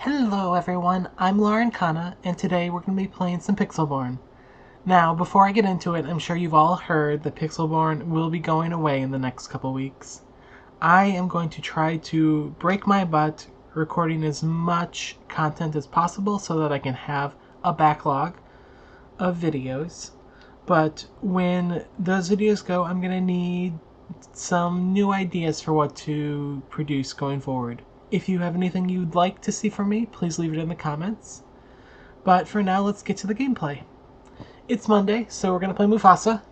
Hello everyone, I'm Lauren Kana, and today we're going to be playing some Pixelborn. Now, before I get into it, I'm sure you've all heard that Pixelborn will be going away in the next couple weeks. I am going to try to break my butt recording as much content as possible so that I can have a backlog of videos. But when those videos go, I'm going to need some new ideas for what to produce going forward. If you have anything you'd like to see from me, please leave it in the comments. But for now, let's get to the gameplay. It's Monday, so we're going to play Mufasa.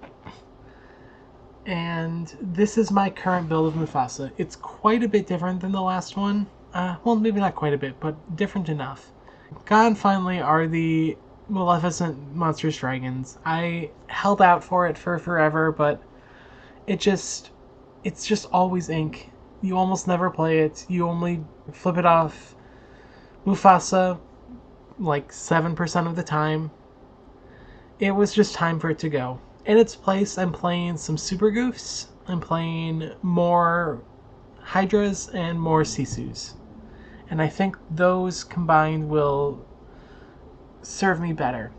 And this is my current build of Mufasa. It's quite a bit different than the last one. Well, maybe not quite a bit, but different enough. Gone finally are the Maleficent Monstrous Dragons. I held out for it for forever, but it's just always ink. You almost never play it. You only flip it off Mufasa like 7% of the time. It was just time for it to go. In its place, I'm playing some Super Goofs. I'm playing more Hydras and more Sisus. And I think those combined will serve me better.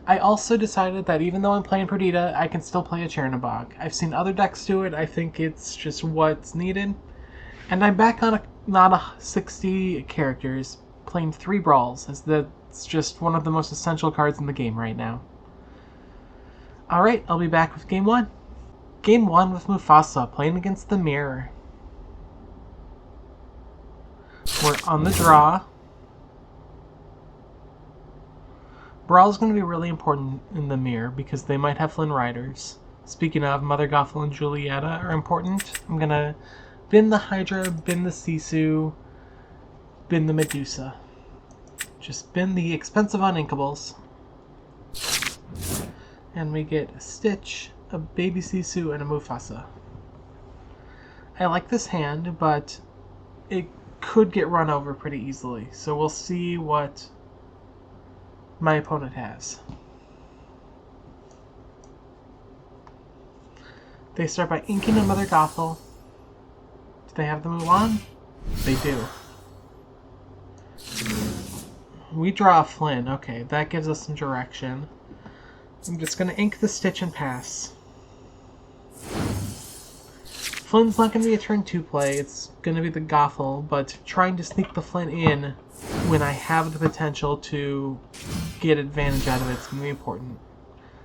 I also decided that even though I'm playing Perdita, I can still play a Chernobog. I've seen other decks do it. I think it's just what's needed. And I'm back on not a 60 characters, playing 3 Brawls, as that's just one of the most essential cards in the game right now. Alright, I'll be back with Game 1. Game 1 with Mufasa, playing against the Mirror. We're on the draw. Brawl's going to be really important in the Mirror, because they might have Flynn Riders. Speaking of, Mother Gothel and Julieta are important. I'm going to bin the Hydra, bin the Sisu, bin the Medusa. Just bin the expensive uninkables. And we get a Stitch, a Baby Sisu, and a Mufasa. I like this hand, but it could get run over pretty easily. So we'll see what my opponent has. They start by inking a Mother Gothel. Do they have the Mulan? They do. We draw a Flynn. Okay, that gives us some direction. I'm just going to ink the Stitch and pass. Flynn's not going to be a turn 2 play. It's going to be the Gothel, but trying to sneak the Flynn in when I have the potential to get advantage out of it is going to be important.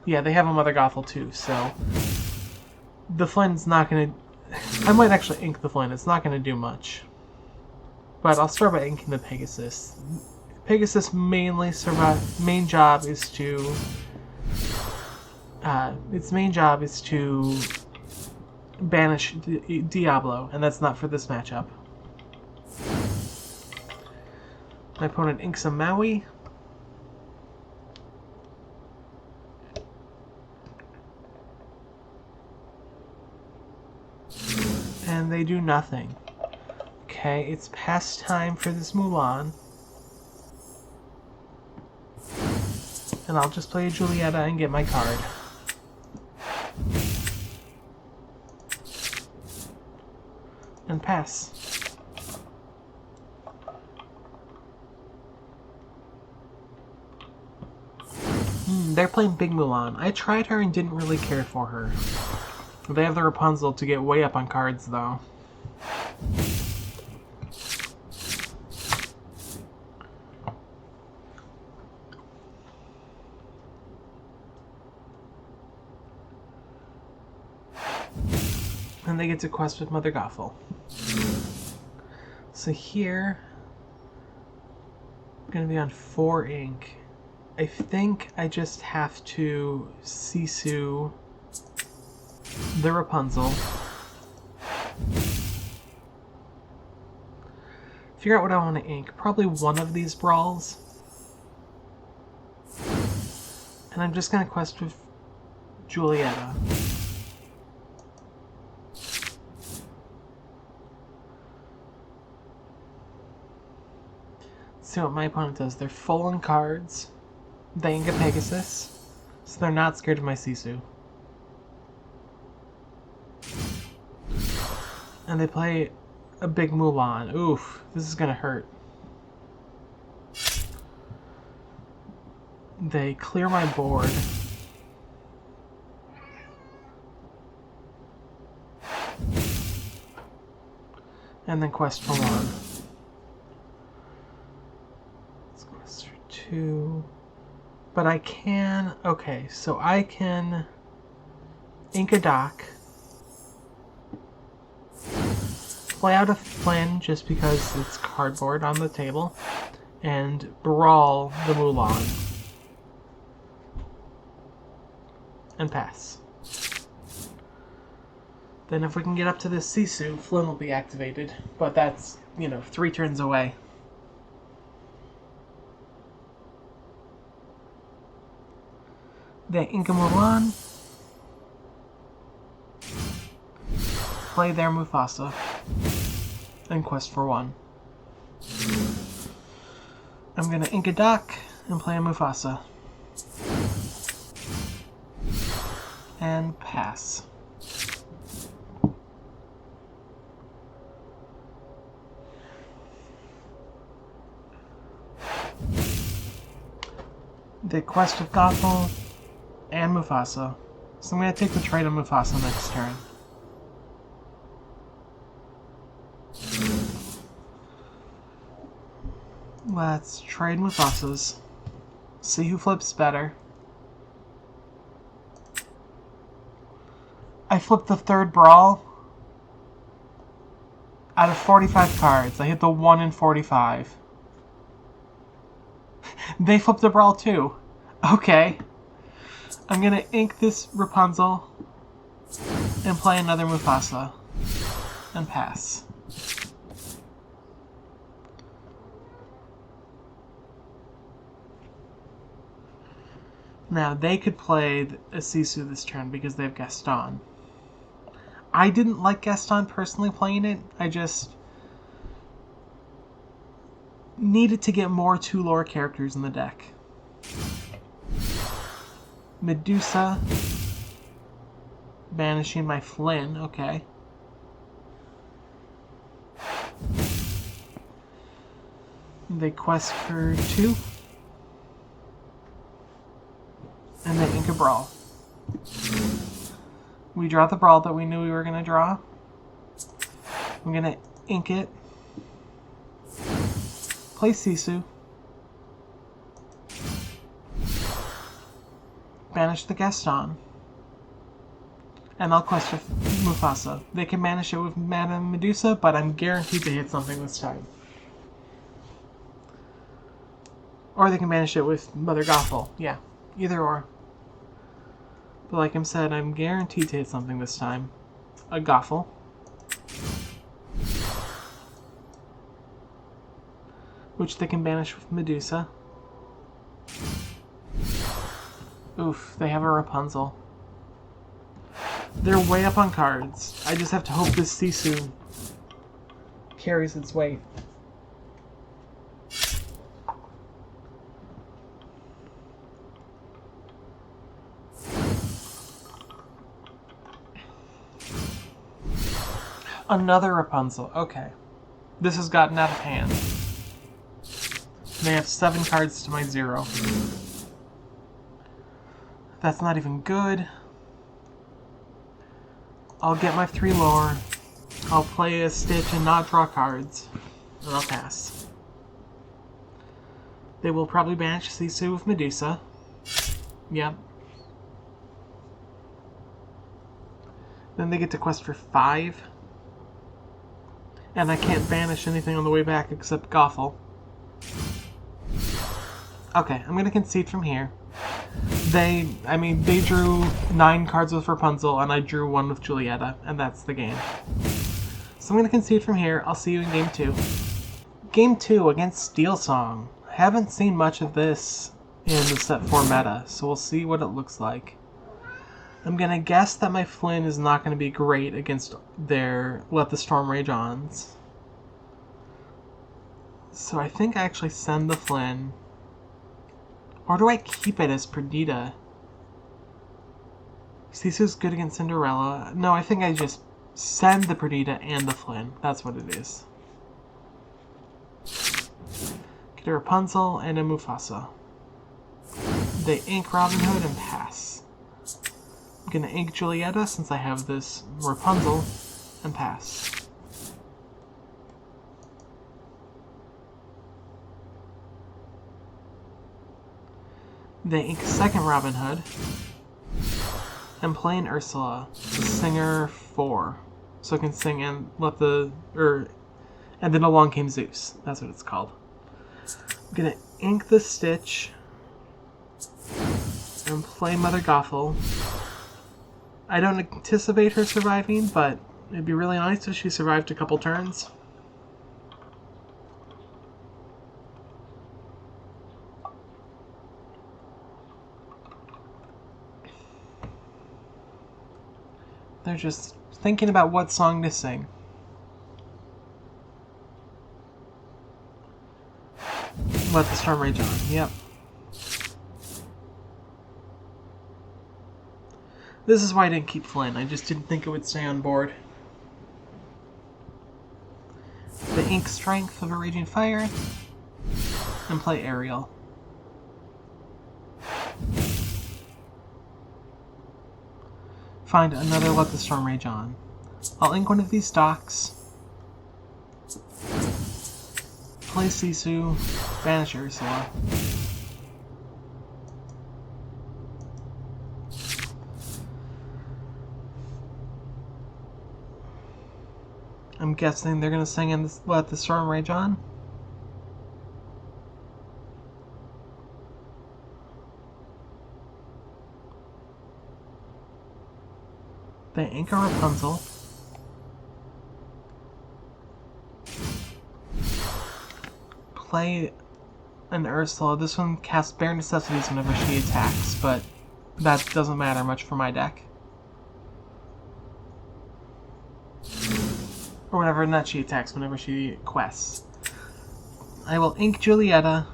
Yeah, they have a Mother Gothel too, so the Flynn's not going to... I might actually ink the Flynn. It's not going to do much. But I'll start by inking the Pegasus. Pegasus mainly main job is to... its main job is to banish Diablo, and that's not for this matchup. My opponent inks a Maui. And they do nothing. Okay, it's past time for this Mulan. And I'll just play a Julieta and get my card. And pass. They're playing Big Mulan. I tried her and didn't really care for her. They have the Rapunzel to get way up on cards, though. And they get to quest with Mother Gothel. So here, I'm going to be on 4 ink. I think I just have to Sisu the Rapunzel. Figure out what I want to ink. Probably one of these Brawls. And I'm just going to quest with Julieta. See what my opponent does. They're full on cards. They ink a Pegasus, so they're not scared of my Sisu. And they play a big Mulan. Oof, this is gonna hurt. They clear my board. And then quest for 1. Let's quest for 2. But I can... Okay, so I can ink a dock. Play out a Flynn just because it's cardboard on the table. And brawl the Mulan. And pass. Then if we can get up to this Sisu, Flynn will be activated. But that's, 3 turns away. They ink a Mulan. Play their Mufasa. And quest for 1. I'm gonna ink a dock and play a Mufasa. And pass. The quest of Gothel and Mufasa. So I'm gonna take the trade on Mufasa next turn. Let's trade Mufasas. See who flips better. I flipped the 3rd Brawl. Out of 45 cards, I hit the 1 in 45. They flipped the Brawl too. Okay. I'm gonna ink this Rapunzel and play another Mufasa. And pass. Now, they could play a Sisu this turn because they have Gaston. I didn't like Gaston personally playing it. I just needed to get more 2 lore characters in the deck. Medusa. Banishing my Flynn. Okay. They quest for 2. And then ink a Brawl. We draw the Brawl that we knew we were going to draw. I'm going to ink it. Play Sisu. Banish the Gaston. And I'll quest for Mufasa. They can banish it with Madame Medusa, but I'm guaranteed to hit something this time. Or they can banish it with Mother Gothel. Yeah, either or. But like I said, I'm guaranteed to hit something this time. A Gothel. Which they can banish with Medusa. Oof, they have a Rapunzel. They're way up on cards. I just have to hope this Sisu carries its weight. Another Rapunzel. Okay. This has gotten out of hand. They have 7 cards to my 0. That's not even good. I'll get my 3 lore. I'll play a Stitch and not draw cards. And I'll pass. They will probably banish Sisu with Medusa. Yep. Then they get to quest for 5. And I can't banish anything on the way back except Gothel. Okay, I'm gonna concede from here. They drew 9 cards with Rapunzel, and I drew 1 with Julieta, and that's the game. So I'm gonna concede from here. I'll see you in Game 2. Game 2 against Steel Song. Haven't seen much of this in the set 4 meta, so we'll see what it looks like. I'm gonna guess that my Flynn is not gonna be great against their Let the Storm Rage Ons. So I think I actually send the Flynn. Or do I keep it as Perdita? Sisu's good against Cinderella. No, I think I just send the Perdita and the Flynn. That's what it is. Get a Rapunzel and a Mufasa. They ink Robin Hood and pass. I'm gonna ink Julieta since I have this Rapunzel and pass. They ink second Robin Hood and play an Ursula, Singer 4. So I can sing and let the... and then Along Came Zeus. That's what it's called. I'm gonna ink the Stitch and play Mother Gothel. I don't anticipate her surviving, but it'd be really nice if she survived a couple turns. They're just thinking about what song to sing. Let the Storm Rage On. Yep. This is why I didn't keep Flynn. I just didn't think it would stay on board. The ink Strength of a Raging Fire and play Ariel. Find another Let the Storm Rage On. I'll ink one of these stocks. Play Sisu. Banish Ursula. I'm guessing they're gonna sing in Let the Storm Rage On. They ink a Rapunzel. Play an Ursula. This one casts Bare Necessities whenever she attacks, but that doesn't matter much for my deck. Or whenever not she attacks, whenever she quests. I will ink Julieta,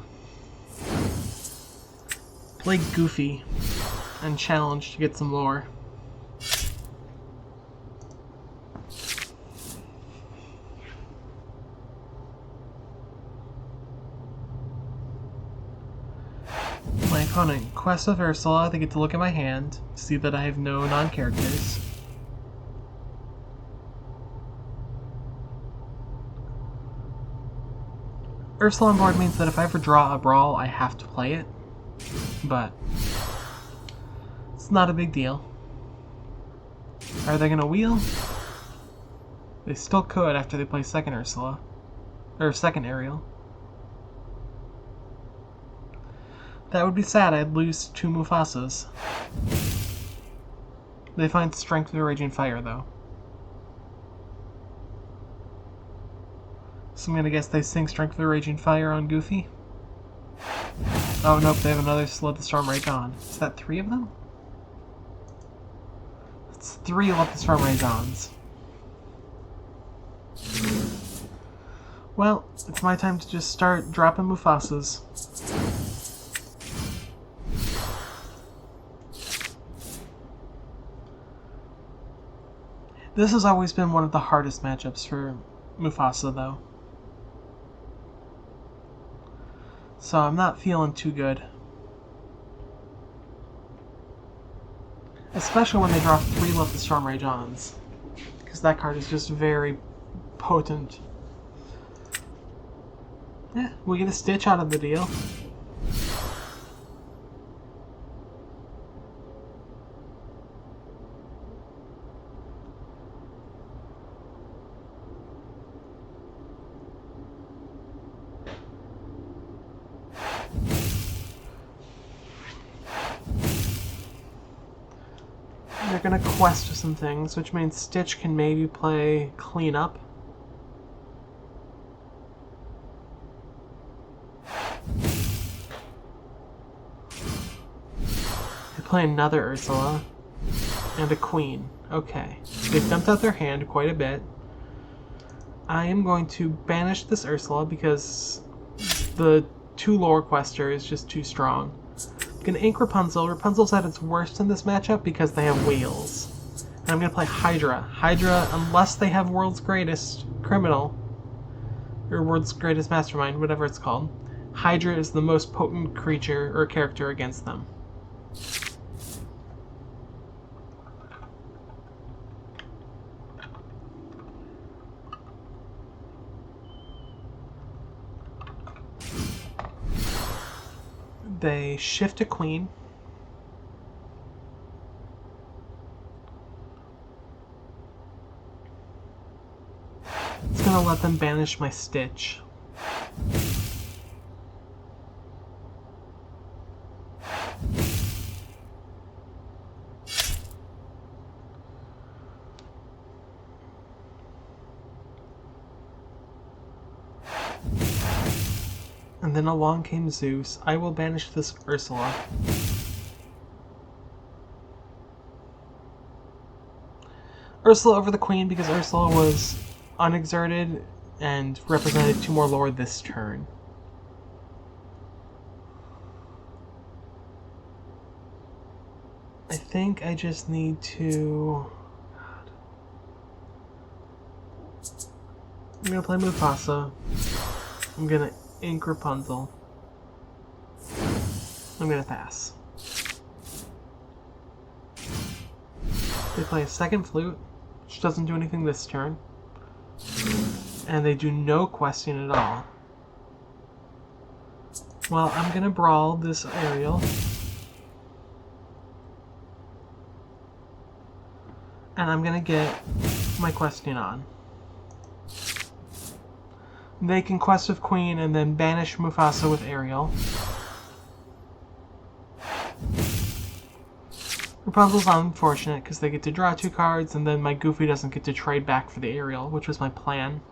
play Goofy, and challenge to get some lore. My opponent quests with Ursula. They get to look at my hand, see that I have no non-characters. Ursula on board means that if I ever draw a brawl, I have to play it. But it's not a big deal. Are they gonna wheel? They still could after they play second Ursula. Or second Ariel. That would be sad. I'd lose 2 Mufasas. They find Strength of the Raging Fire, though. So I'm gonna guess they sing Strength of the Raging Fire on Goofy. Oh, nope, they have another Let the Storm Rage On. Is that 3 of them? It's 3 Let the Storm Rage Ons. Well, it's my time to just start dropping Mufasas. This has always been one of the hardest matchups for Mufasa, though. So I'm not feeling too good. Especially when they draw 3 Let the Storm Rage Ons. Because that card is just very potent. Yeah, we get a Stitch out of the deal. They're gonna quest some things, which means Stitch can maybe play Clean Up. They play another Ursula and a Queen. Okay, they've dumped out their hand quite a bit. I am going to banish this Ursula because the 2 lore quester is just too strong. I'm going to ink Rapunzel. Rapunzel's at its worst in this matchup because they have wheels. And I'm going to play Hydra. Hydra, unless they have World's Greatest Criminal, or World's Greatest Mastermind, whatever it's called, Hydra is the most potent creature or character against them. They shift a queen. It's gonna let them banish my Stitch. And then along came Zeus. I will banish this Ursula. Ursula over the Queen because Ursula was unexerted and represented 2 more lore this turn. I think I just need to... I'm gonna play Mufasa. I'm gonna ink Rapunzel. I'm gonna pass. They play a second flute, which doesn't do anything this turn. And they do no questing at all. Well, I'm gonna brawl this Ariel. And I'm gonna get my questing on. They can quest with Queen and then banish Mufasa with Ariel. Rapunzel's unfortunate because they get to draw 2 cards and then my Goofy doesn't get to trade back for the Ariel, which was my plan.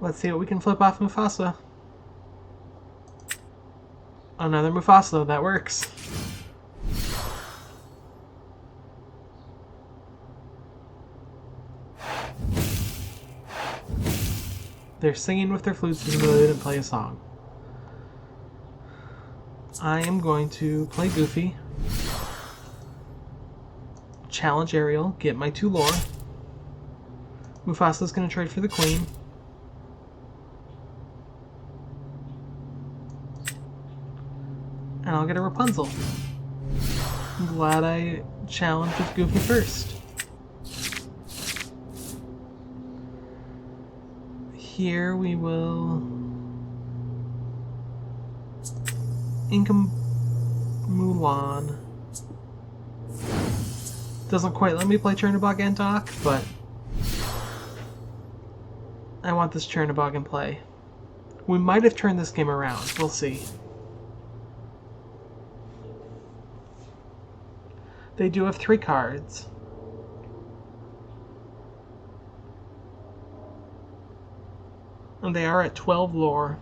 Let's see what we can flip off Mufasa. Another Mufasa, that works. They're singing with their flutes even though they didn't play a song. I am going to play Goofy. Challenge Ariel, get my 2 lore. Mufasa's going to trade for the Queen. And I'll get a Rapunzel. I'm glad I challenged with Goofy first. Here we will ink Mulan. Doesn't quite let me play Chernobog and Doc, but I want this Chernobog in play. We might have turned this game around. We'll see. They do have 3 cards. And they are at 12 lore.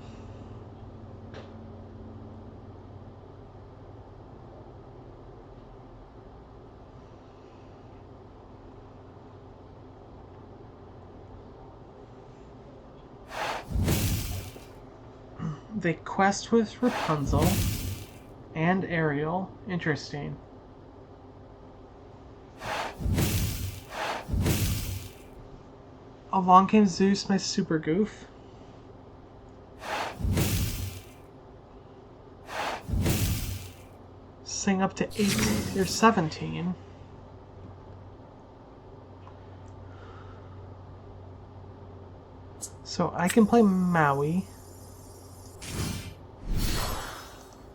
They quest with Rapunzel and Ariel. Interesting. Along came Zeus, my super goof. Sing up to 18 or 17. So I can play Maui.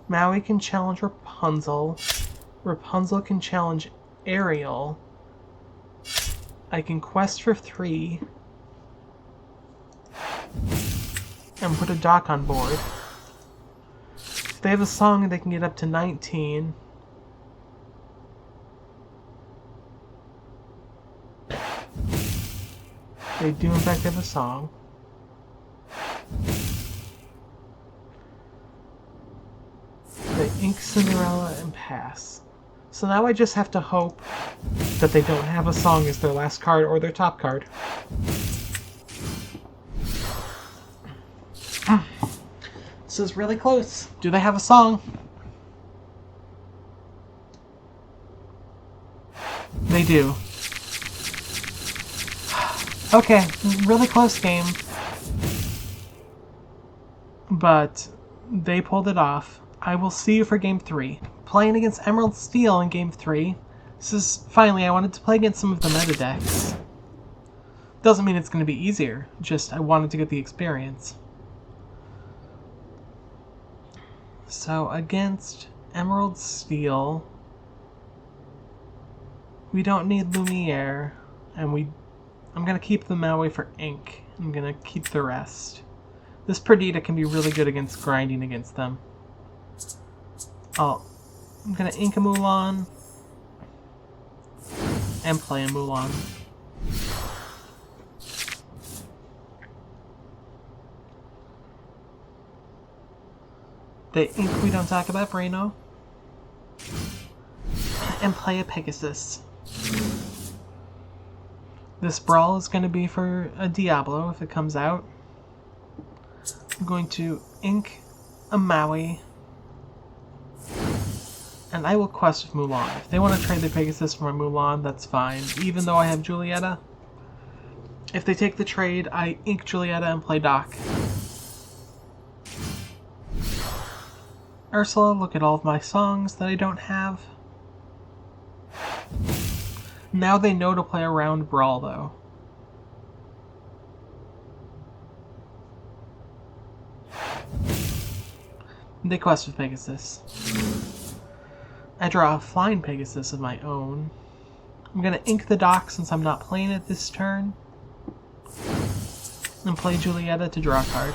Maui can challenge Rapunzel. Rapunzel can challenge Ariel. I can quest for 3. And put a dock on board. If they have a song, they can get up to 19. They do in fact have a song. They ink Cinderella and pass. So now I just have to hope that they don't have a song as their last card or their top card. This is really close. Do they have a song? They do. Okay, really close game. But they pulled it off. I will see you for Game 3. Playing against Emerald Steel in Game 3. This is, finally, I wanted to play against some of the meta decks. Doesn't mean it's going to be easier, just I wanted to get the experience. So, against Emerald Steel, we don't need Lumiere, and I'm going to keep the Maui for ink. I'm going to keep the rest. This Perdita can be really good against grinding against them. I'm going to ink a Mulan and play a Mulan. The ink we don't talk about Braino. And play a Pegasus. This Brawl is going to be for a Diablo if it comes out. I'm going to ink a Maui. And I will quest with Mulan. If they want to trade the Pegasus for my Mulan, that's fine. Even though I have Julieta. If they take the trade, I ink Julieta and play Doc. Ursula, look at all of my songs that I don't have. Now they know to play around Brawl, though. They quest with Pegasus. I draw a flying Pegasus of my own. I'm going to ink the dock since I'm not playing it this turn. And play Julieta to draw a card.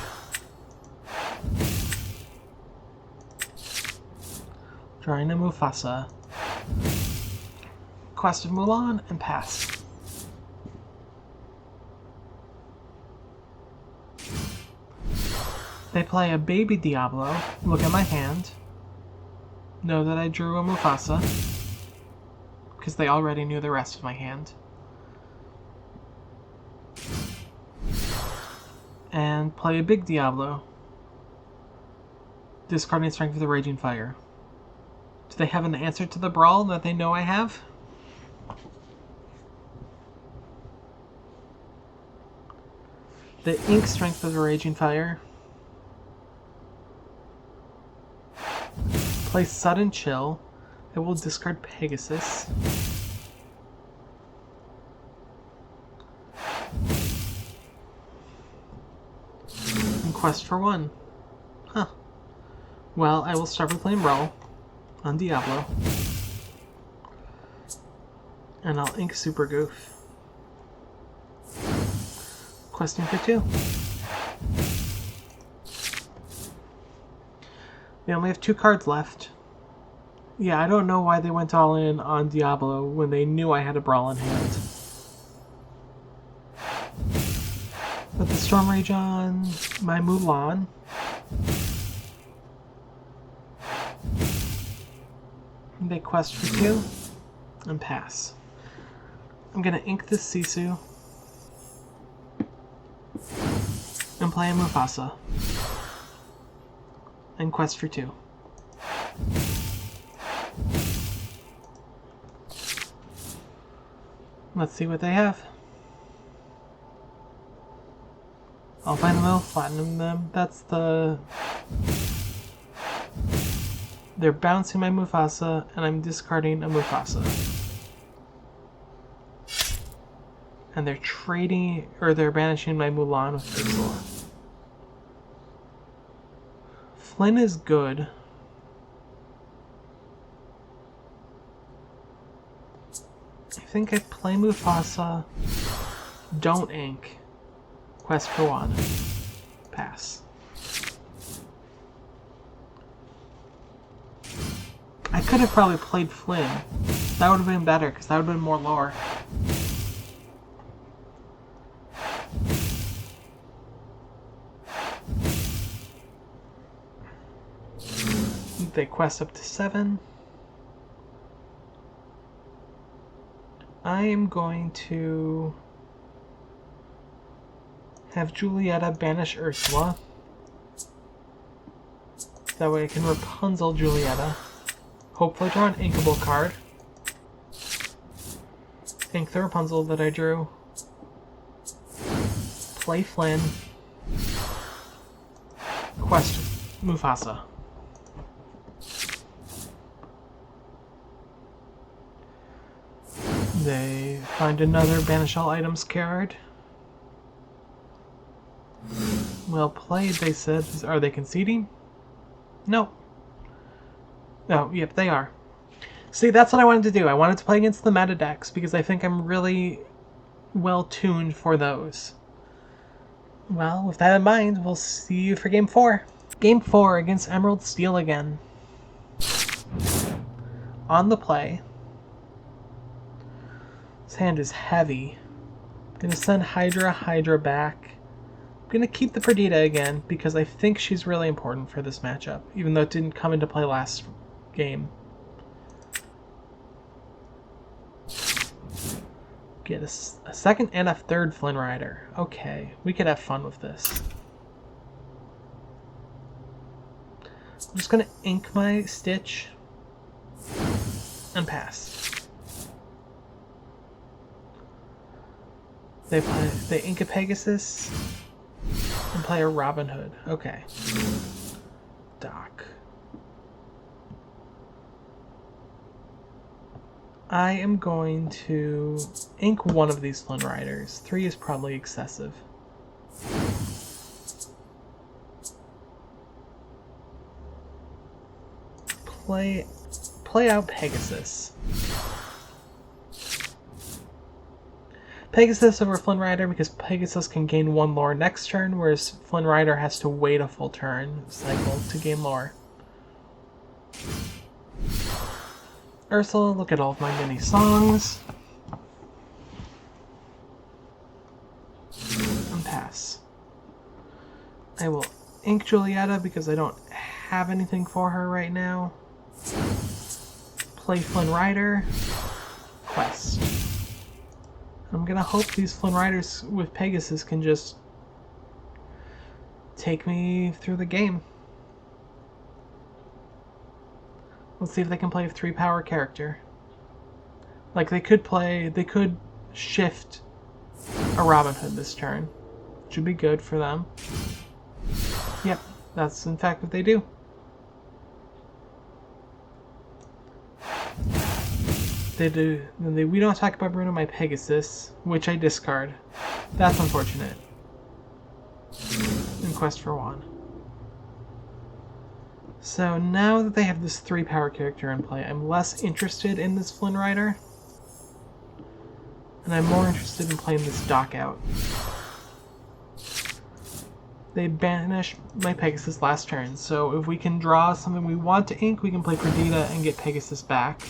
Drawing a Mufasa. Quest of Mulan and pass. They play a baby Diablo. Look at my hand. Know that I drew a Mufasa. Because they already knew the rest of my hand. And play a big Diablo. Discarding Strength of the Raging Fire. Do they have an answer to the Brawl that they know I have? The ink Strength of the Raging Fire. Play Sudden Chill. I will discard Pegasus. And quest for 1. Huh. Well, I will start with playing Brawl on Diablo. And I'll ink Super Goof. Questing for 2. They only have 2 cards left. Yeah, I don't know why they went all in on Diablo when they knew I had a Brawl in hand. Put the Storm Rage on my Mulan. They quest for 2 and pass. I'm gonna ink this Sisu and play a Mufasa and quest for 2. Let's see what they have. I'll find them, I'll platinum them. That's the... They're bouncing my Mufasa, and I'm discarding a Mufasa. And they're trading, or they're banishing my Mulan with Ursula. Flynn is good. I think I play Mufasa, don't ink, quest for 1, pass. I could have probably played Flynn. That would have been better, because that would have been more lore. They quest up to 7. I am going to have Julieta banish Ursula. That way I can Rapunzel Julieta. Hopefully draw an inkable card. ink the Rapunzel that I drew. Play Flynn. Quest Mufasa. They find another Banish All Items card. Well played, they said. Are they conceding? No. Oh, yep, they are. See, that's what I wanted to do. I wanted to play against the meta decks because I think I'm really well tuned for those. Well, with that in mind, we'll see you for Game 4. Game 4 against Emerald Steel again. On the play. This hand is heavy. I'm gonna send Hydra back. I'm gonna keep the Perdita again because I think she's really important for this matchup, even though it didn't come into play last game. Get a second and a third Flynn Rider. Okay, we could have fun with this. I'm just gonna ink my Stitch and pass. They ink a Pegasus and play a Robin Hood. Okay. Doc. I am going to ink one of these Flynn Riders. 3 is probably excessive. Play out Pegasus. Pegasus over Flynn Rider because Pegasus can gain 1 lore next turn, whereas Flynn Rider has to wait a full turn cycle to gain lore. Ursula, look at all of my mini songs. And pass. I will ink Julieta because I don't have anything for her right now. Play Flynn Rider. Quest. I'm gonna hope these Flynn Riders with Pegasus can just take me through the game. Let's see if they can play a 3-power character. Like they could shift a Robin Hood this turn. Which would be good for them. Yep, that's in fact what they do. They do. We don't talk about Bruno my Pegasus, which I discard. That's unfortunate. In Quest for Juan. So now that they have this 3-power character in play, I'm less interested in this Flynn Rider. And I'm more interested in playing this Doc out. They banished my Pegasus last turn, so if we can draw something we want to ink, we can play Perdita and get Pegasus back.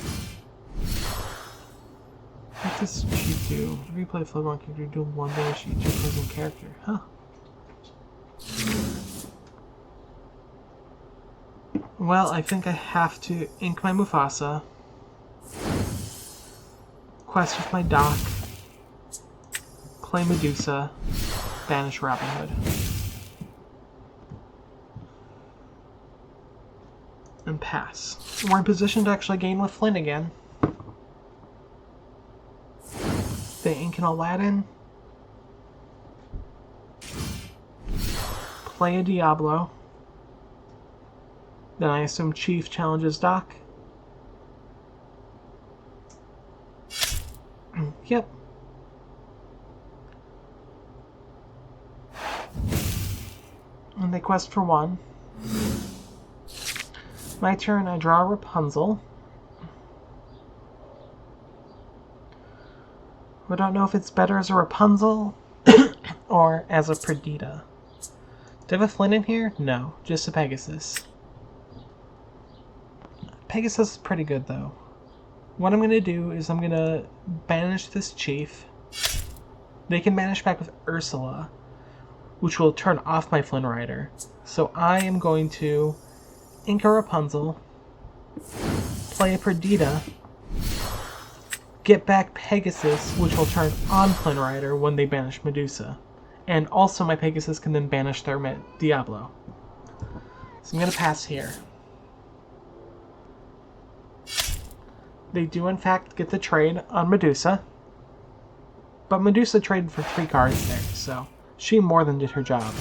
What does she do? If you play a Flynn Rider character, do 1 damage to each opposing character. Huh. Well, I think I have to ink my Mufasa. Quest with my Doc. Play Medusa. Banish Robin Hood. And pass. We're in position to actually gain with Flynn again. They ink an Aladdin. Play a Diablo. Then I assume Chief challenges Doc. Yep. And they quest for 1. My turn, I draw Rapunzel. I don't know if it's better as a Rapunzel or as a Perdita. Do I have a Flynn in here? No, just a Pegasus. Pegasus is pretty good, though. What I'm going to do is I'm going to banish this Chief. They can banish back with Ursula, which will turn off my Flynn Rider. So I am going to ink a Rapunzel, play a Perdita, get back Pegasus, which will turn on Flynn Rider when they banish Medusa. And also my Pegasus can then banish their Diablo. So I'm going to pass here. They do in fact get the trade on Medusa. But Medusa traded for 3 cards there, so she more than did her job.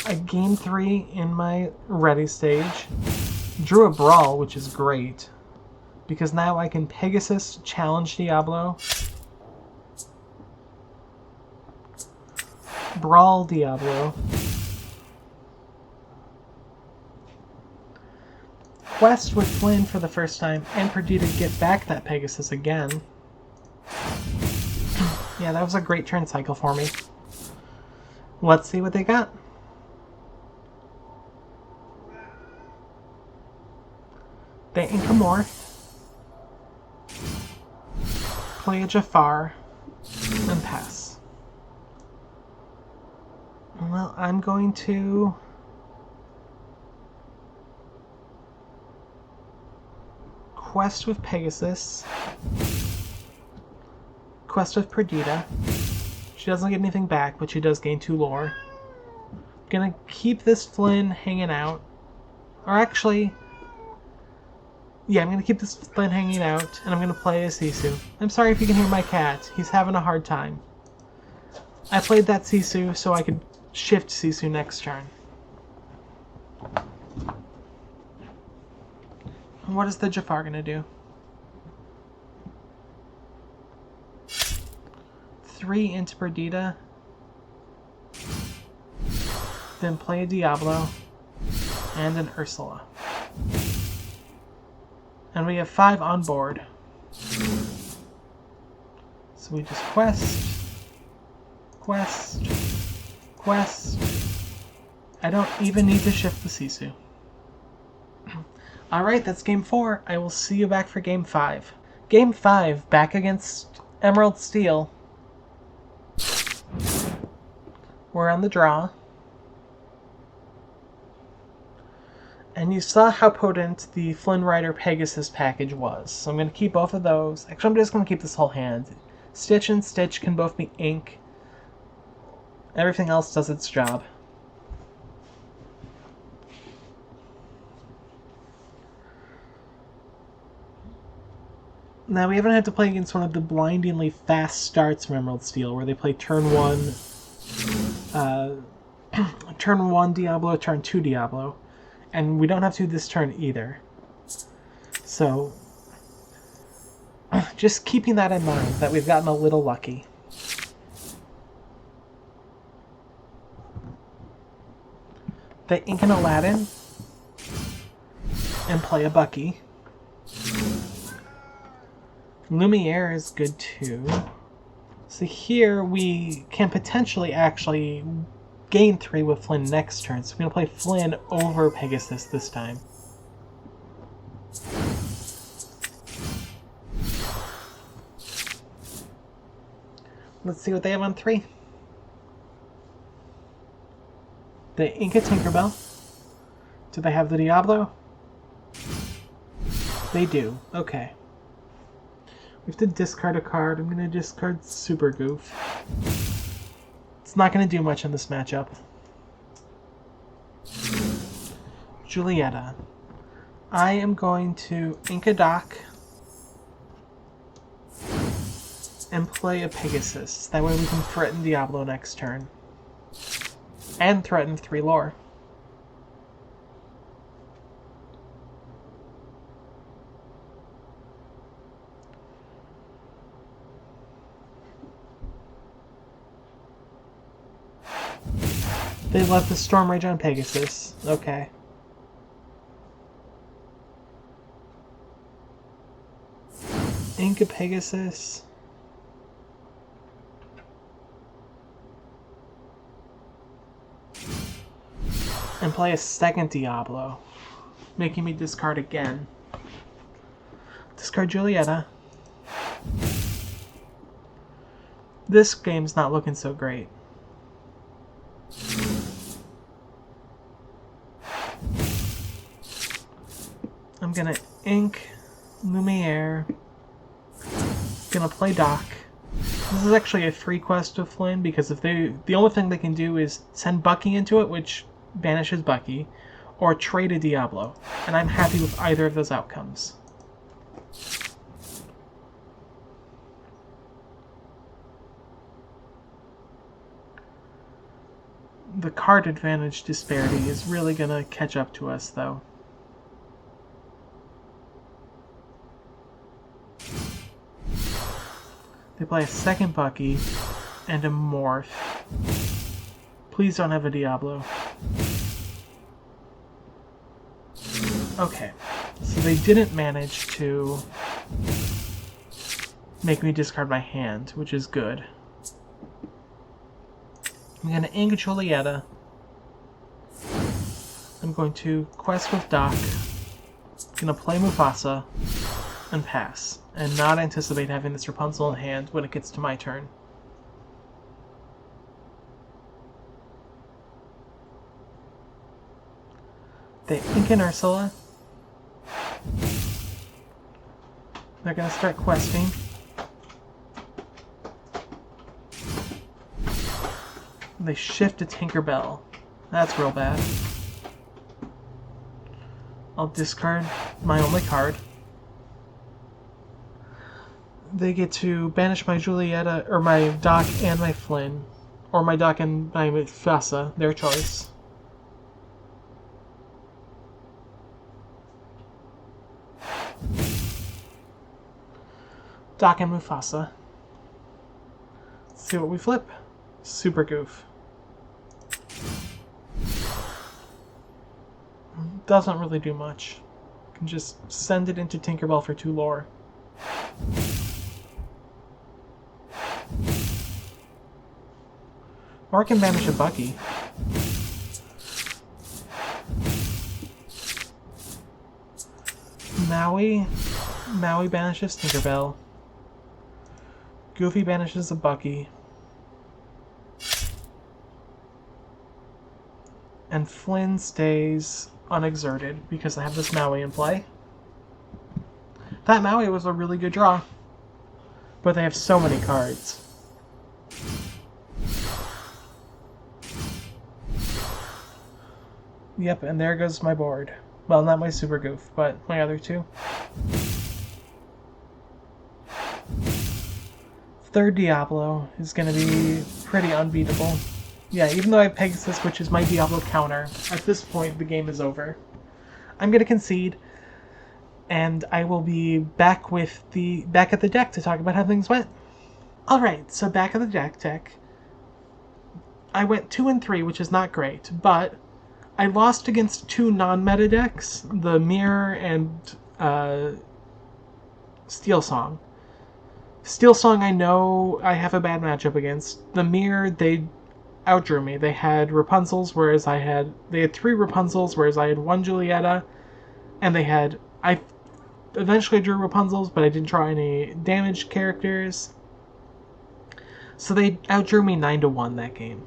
I gained 3 in my ready stage. Drew a Brawl, which is great, because now I can Pegasus challenge Diablo. Brawl Diablo. Quest with Flynn for the first time, and Perdita get back that Pegasus again. Yeah, that was a great turn cycle for me. Let's see what they got. They Inkamore. Play a Jafar. And pass. Well, I'm going to... Quest with Pegasus. Quest with Perdita. She doesn't get anything back, but she does gain 2 lore. Gonna keep this Flynn hanging out. Or actually... Yeah, I'm gonna keep this Flynn hanging out, and I'm gonna play a Sisu. I'm sorry if you can hear my cat. He's having a hard time. I played that Sisu so I could shift Sisu next turn. What is the Jafar gonna do? 3 into Perdita. Then play a Diablo. And an Ursula. And we have 5 on board. So we just quest. Quest. Quest. I don't even need to shift the Sisu. Alright, that's game 4. I will see you back for game 5. Game 5, back against Emerald Steel. We're on the draw. And you saw how potent the Flynn Rider Pegasus package was. So I'm going to keep both of those. Actually, I'm just going to keep this whole hand. Stitch and Stitch can both be ink. Everything else does its job. Now, we haven't had to play against one of the blindingly fast starts from Emerald Steel, where they play turn 1, turn 1 Diablo, turn 2 Diablo. And we don't have to this turn either. So, just keeping that in mind, that we've gotten a little lucky. They ink an Aladdin, and play a Bucky. Lumiere is good too. So here we can potentially actually gain 3 with Flynn next turn. So we're going to play Flynn over Pegasus this time. Let's see what they have on 3. They ink a Tinkerbell. Do they have the Diablo? They do. Okay. We have to discard a card. I'm going to discard Super Goof. It's not going to do much in this matchup. Julieta. I am going to ink a Doc and play a Pegasus. That way we can threaten Diablo next turn. And threaten 3 lore. They left the Storm Rage on Pegasus. Okay. Ink a Pegasus. And play a second Diablo. Making me discard again. Discard Julieta. This game's not looking so great. I'm gonna ink Lumiere. Gonna play Doc. This is actually a free quest of Flynn because if the only thing they can do is send Bucky into it, which banishes Bucky, or trade a Diablo, and I'm happy with either of those outcomes. The card advantage disparity is really going to catch up to us, though. They play a second Bucky and a Morph. Please don't have a Diablo. Okay, so they didn't manage to make me discard my hand, which is good. I'm going to ink Julieta. I'm going to quest with Doc. I'm going to play Mufasa and pass, and not anticipate having this Rapunzel in hand when it gets to my turn. They ink in Ursula. They're going to start questing. They shift to Tinkerbell. That's real bad. I'll discard my only card. They get to banish my Julieta, or my Doc and my Flynn. Or my Doc and my Mufasa, their choice. Doc and Mufasa. Let's see what we flip. Super Goof. Doesn't really do much. Can just send it into Tinkerbell for 2 lore. Or I can banish a Bucky. Maui banishes Tinkerbell. Goofy banishes a Bucky. And Flynn stays unexerted because I have this Maui in play. That Maui was a really good draw. But they have so many cards. Yep, and there goes my board. Well, not my Super Goof, but my other 2. Third Diablo is going to be pretty unbeatable. Yeah, even though I have Pegasus, which is my Diablo counter, at this point the game is over. I'm going to concede, and I will be back at the deck to talk about how things went. Alright, so back at the deck tech. I went 2 and 3, which is not great, but I lost against 2 non-meta decks, the Mirror and Steel Song. Steel Song I know I have a bad matchup against. The Mirror, they outdrew me. They had Rapunzels, whereas they had 3 Rapunzels, whereas I had 1 Julieta, and I eventually drew Rapunzels, but I didn't draw any damaged characters. So they outdrew me 9-1 that game.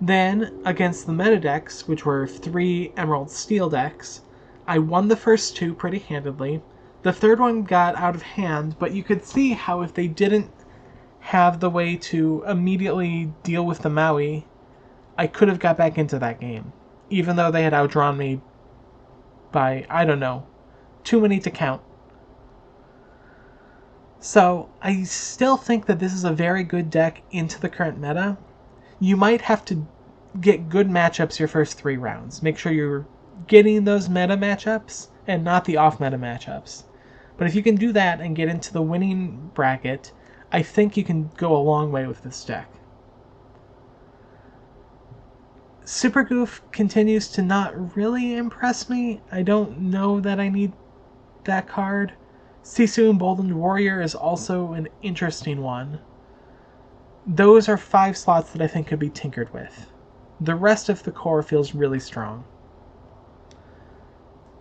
Then, against the meta decks, which were 3 Emerald Steel decks, I won the first 2 pretty handedly. The third one got out of hand, but you could see how if they didn't have the way to immediately deal with the Maui, I could have got back into that game. Even though they had outdrawn me by, I don't know, too many to count. So, I still think that this is a very good deck into the current meta. You might have to get good matchups your first 3 rounds. Make sure you're getting those meta matchups and not the off-meta matchups. But if you can do that and get into the winning bracket, I think you can go a long way with this deck. Super Goof continues to not really impress me. I don't know that I need that card. Sisu Emboldened Warrior is also an interesting one. Those are 5 slots that I think could be tinkered with. The rest of the core feels really strong.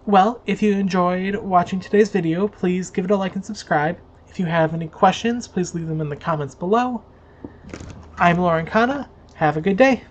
Well, if you enjoyed watching today's video, please give it a like and subscribe. If you have any questions, please leave them in the comments below. I'm Lauren Kana. Have a good day.